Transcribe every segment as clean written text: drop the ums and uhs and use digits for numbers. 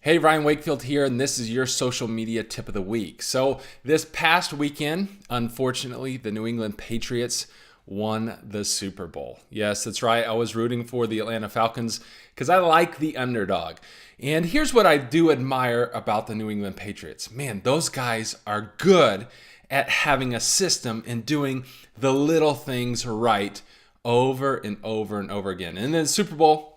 Hey, Ryan Wakefield here, and this is your social media tip of the week. So this past weekend, unfortunately, the New England Patriots won the Super Bowl. Yes, that's right. I was rooting for the Atlanta Falcons because I like the underdog. And here's what I do admire about the New England Patriots. Man, those guys are good at having a system and doing the little things right over and over and over again. And then the Super Bowl,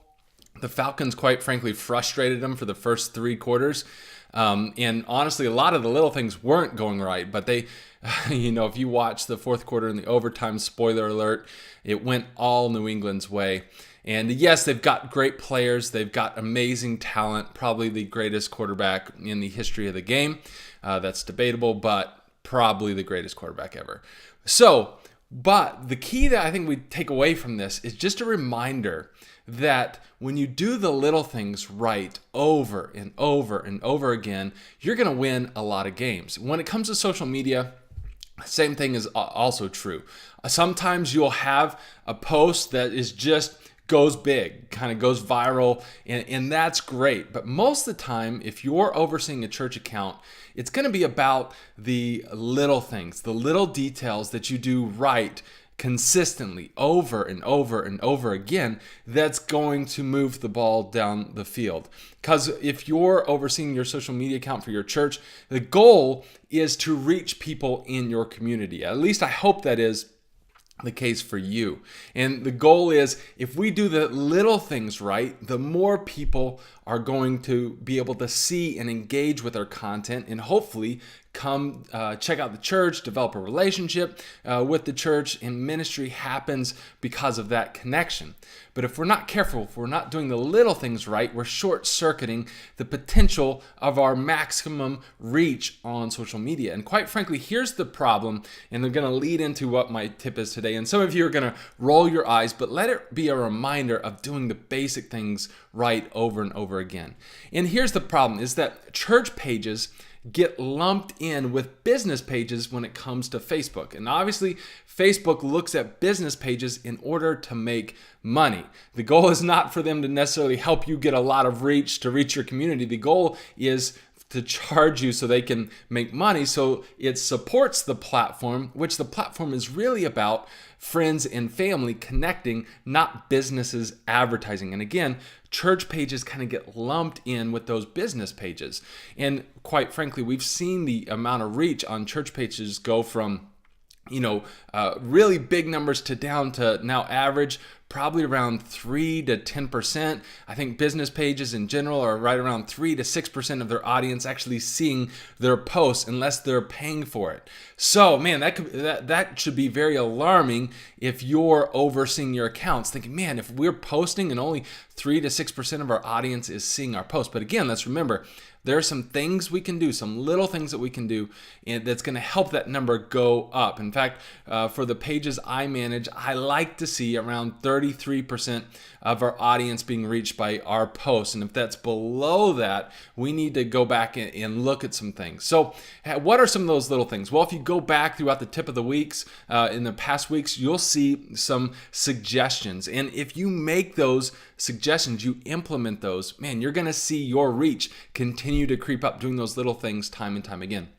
the Falcons, quite frankly, frustrated them for the first three quarters. And honestly, a lot of the little things weren't going right, but they, if you watch the fourth quarter in the overtime, spoiler alert, it went all New England's way. And yes, they've got great players. They've got amazing talent, probably the greatest quarterback in the history of the game. That's debatable, but probably the greatest quarterback ever. But the key that I think we take away from this is just a reminder that when you do the little things right over and over and over again, you're going to win a lot of games. When it comes to social media, same thing is also true. Sometimes you'll have a post that is just goes big, kind of goes viral, and that's great. But most of the time, if you're overseeing a church account, it's going to be about the little things, the little details that you do right consistently over and over and over again, that's going to move the ball down the field. Because if you're overseeing your social media account for your church, the goal is to reach people in your community. At least I hope that is the case for you. And the goal is, if we do the little things right, the more people are going to be able to see and engage with our content and hopefully come check out the church, develop a relationship with the church, and ministry happens because of that connection. But if we're not careful, if we're not doing the little things right, we're short-circuiting the potential of our maximum reach on social media. And quite frankly, here's the problem, and they're going to lead into what my tip is today. And some of you are going to roll your eyes, but let it be a reminder of doing the basic things right over and over again. And here's the problem, is that church pages get lumped in with business pages when it comes to Facebook. And obviously, Facebook looks at business pages in order to make money. The goal is not for them to necessarily help you get a lot of reach to reach your community. The goal is to charge you so they can make money. So it supports the platform, which the platform is really about friends and family connecting, not businesses advertising. And again, church pages kind of get lumped in with those business pages. And quite frankly, we've seen the amount of reach on church pages go from really big numbers to down to now average probably around 3 to 10%. I think business pages in general are right around 3 to 6% of their audience actually seeing their posts unless they're paying for it. So man, that should be very alarming if you're overseeing your accounts, thinking, man, if we're posting and only 3 to 6% of our audience is seeing our posts. But again, let's remember, there are some things we can do, some little things that we can do, and that's going to help that number go up. In fact, for the pages I manage, I like to see around 33% of our audience being reached by our posts. And if that's below that, we need to go back and look at some things. So what are some of those little things? Well, if you go back throughout the tip of the weeks, in the past weeks, you'll see some suggestions. And if you make those suggestions, you implement those, man, you're going to see your reach continue to creep up, doing those little things time and time again.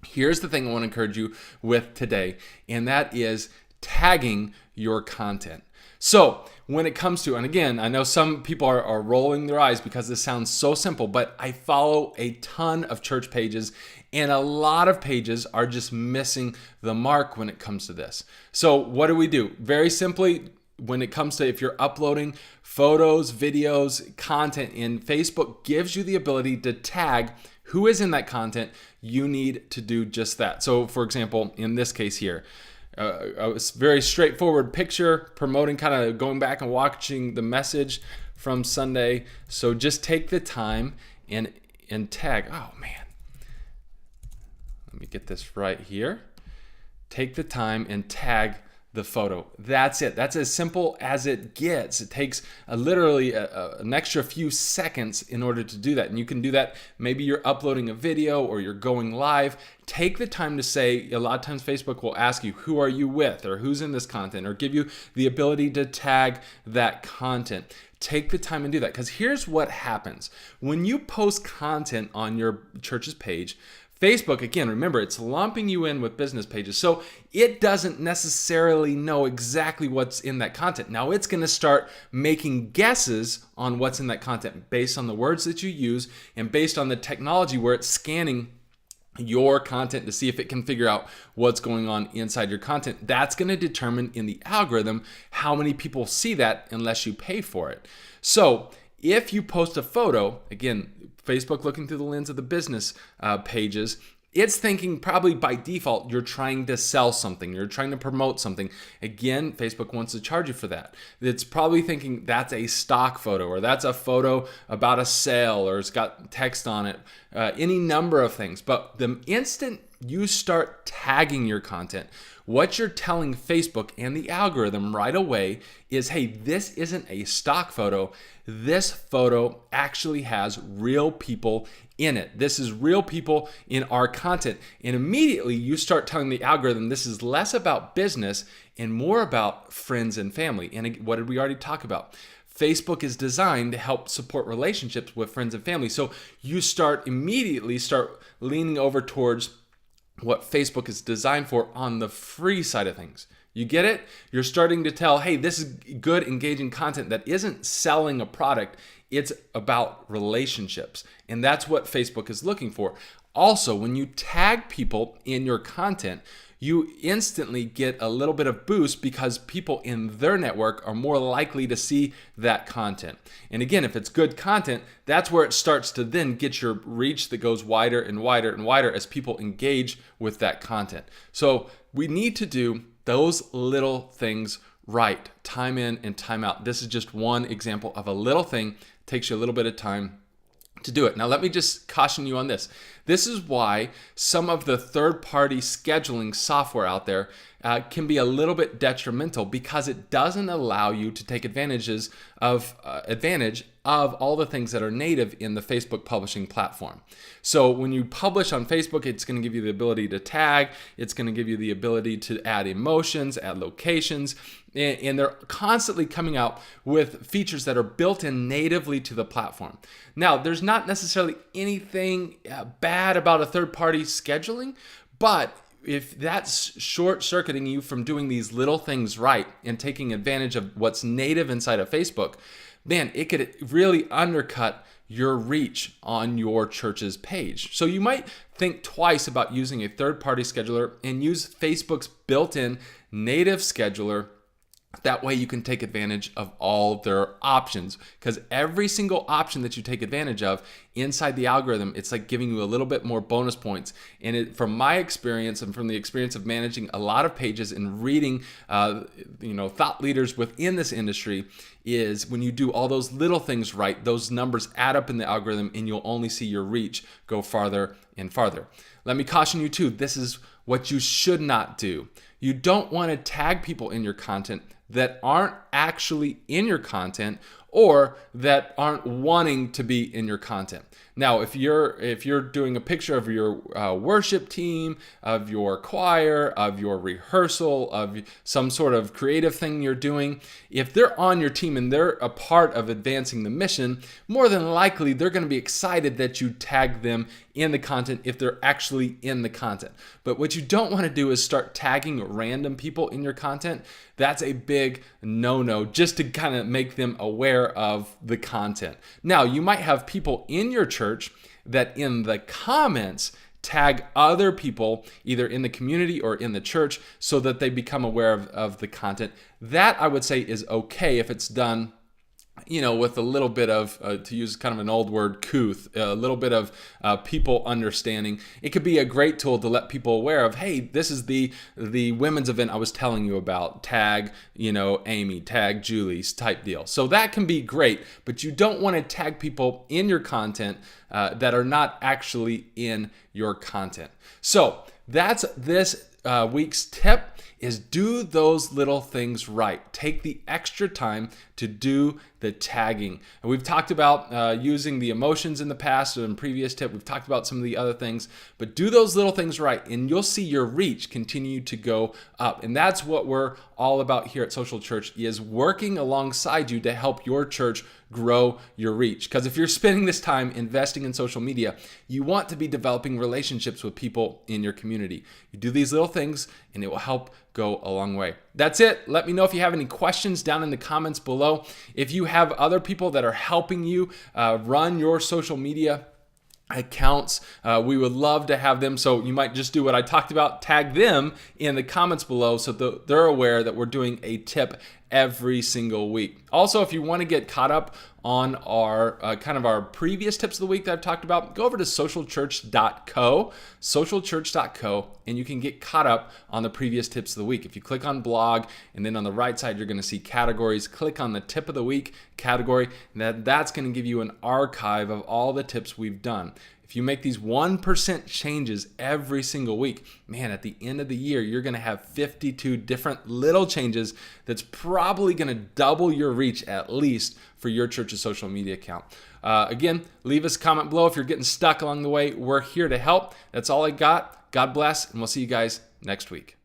Here's the thing I want to encourage you with today, and that is tagging your content. So when it comes to, and again, I know some people are rolling their eyes because this sounds so simple, but I follow a ton of church pages, and a lot of pages are just missing the mark when it comes to this. So what do? Very simply, when it comes to if you're uploading photos, videos, content in, Facebook gives you the ability to tag who is in that content. You need to do just that. So for example, in this case here, a very straightforward picture promoting, kind of going back and watching the message from Sunday. So just take the time and tag, oh man, let me get this right here. Take the time and tag the photo. That's it. That's as simple as it gets. It takes literally an extra few seconds in order to do that. And you can do that. Maybe you're uploading a video or you're going live. Take the time to say, a lot of times Facebook will ask you, who are you with, or who's in this content, or give you the ability to tag that content. Take the time and do that, because here's what happens. When you post content on your church's page, Facebook, again, remember, it's lumping you in with business pages. So it doesn't necessarily know exactly what's in that content. Now it's going to start making guesses on what's in that content based on the words that you use and based on the technology where it's scanning your content to see if it can figure out what's going on inside your content. That's going to determine in the algorithm how many people see that unless you pay for it. So if you post a photo, again, Facebook looking through the lens of the business pages, it's thinking probably by default you're trying to sell something, you're trying to promote something. Again, Facebook wants to charge you for that. It's probably thinking that's a stock photo, or that's a photo about a sale, or it's got text on it, any number of things. But the instant you start tagging your content, what you're telling Facebook and the algorithm right away is, hey, this isn't a stock photo. This photo actually has real people in it. This is real people in our content. And immediately you start telling the algorithm this is less about business and more about friends and family. And what did we already talk about? Facebook is designed to help support relationships with friends and family. So you immediately start leaning over towards what Facebook is designed for on the free side of things. You get it? You're starting to tell, hey, this is good, engaging content that isn't selling a product. It's about relationships. And that's what Facebook is looking for. Also, when you tag people in your content, you instantly get a little bit of boost because people in their network are more likely to see that content. And again, if it's good content, that's where it starts to then get your reach that goes wider and wider and wider as people engage with that content. So we need to do those little things right, time in and time out. This is just one example of a little thing. It takes you a little bit of time to do it. Now, let me just caution you on this. This is why some of the third-party scheduling software out there can be a little bit detrimental, because it doesn't allow you to take advantage of all the things that are native in the Facebook publishing platform. So when you publish on Facebook, it's going to give you the ability to tag, it's going to give you the ability to add emotions, add locations, and they're constantly coming out with features that are built in natively to the platform. Now, there's not necessarily anything bad about a third-party scheduling, but if that's short-circuiting you from doing these little things right and taking advantage of what's native inside of Facebook, man, it could really undercut your reach on your church's page. So you might think twice about using a third-party scheduler and use Facebook's built-in native scheduler. That way you can take advantage of all their options, because every single option that you take advantage of inside the algorithm, it's like giving you a little bit more bonus points. And from my experience and from the experience of managing a lot of pages and reading thought leaders within this industry, is when you do all those little things right, those numbers add up in the algorithm and you'll only see your reach go farther and farther. Let me caution you too, this is what you should not do. You don't want to tag people in your content that aren't actually in your content or that aren't wanting to be in your content. Now, if you're doing a picture of your worship team, of your choir, of your rehearsal, of some sort of creative thing you're doing, if they're on your team and they're a part of advancing the mission, more than likely they're going to be excited that you tag them in the content if they're actually in the content. But what you don't want to do is start tagging random people in your content. That's a big no-no, just to kind of make them aware of the content. Now, you might have people in your church that in the comments tag other people either in the community or in the church so that they become aware of the content. That, I would say, is okay if it's done with a little bit of, to use kind of an old word, couth, a little bit of people understanding. It could be a great tool to let people aware of, hey, this is the women's event I was telling you about. Tag, Amy, tag Julie's type deal. So that can be great, but you don't want to tag people in your content that are not actually in your content. So that's this week's tip is do those little things right. Take the extra time to do the tagging. And we've talked about using the emotions in the past or in previous tip. We've talked about some of the other things, but do those little things right and you'll see your reach continue to go up. And that's what we're all about here at Social Church, is working alongside you to help your church grow your reach. Because if you're spending this time investing in social media, you want to be developing relationships with people in your community. You do these little things and it will help go a long way. That's it. Let me know if you have any questions down in the comments below. If you have other people that are helping you run your social media accounts, we would love to have them. So you might just do what I talked about, tag them in the comments below so they're aware that we're doing a tip every single week. Also, if you want to get caught up on our kind of our previous tips of the week that I've talked about, go over to socialchurch.co, and you can get caught up on the previous tips of the week. If you click on blog, and then on the right side, you're going to see categories. Click on the tip of the week category, and that's going to give you an archive of all the tips we've done. If you make these 1% changes every single week, man, at the end of the year, you're going to have 52 different little changes that's probably going to double your reach at least for your church's social media account. Again, leave us a comment below if you're getting stuck along the way. We're here to help. That's all I got. God bless, and we'll see you guys next week.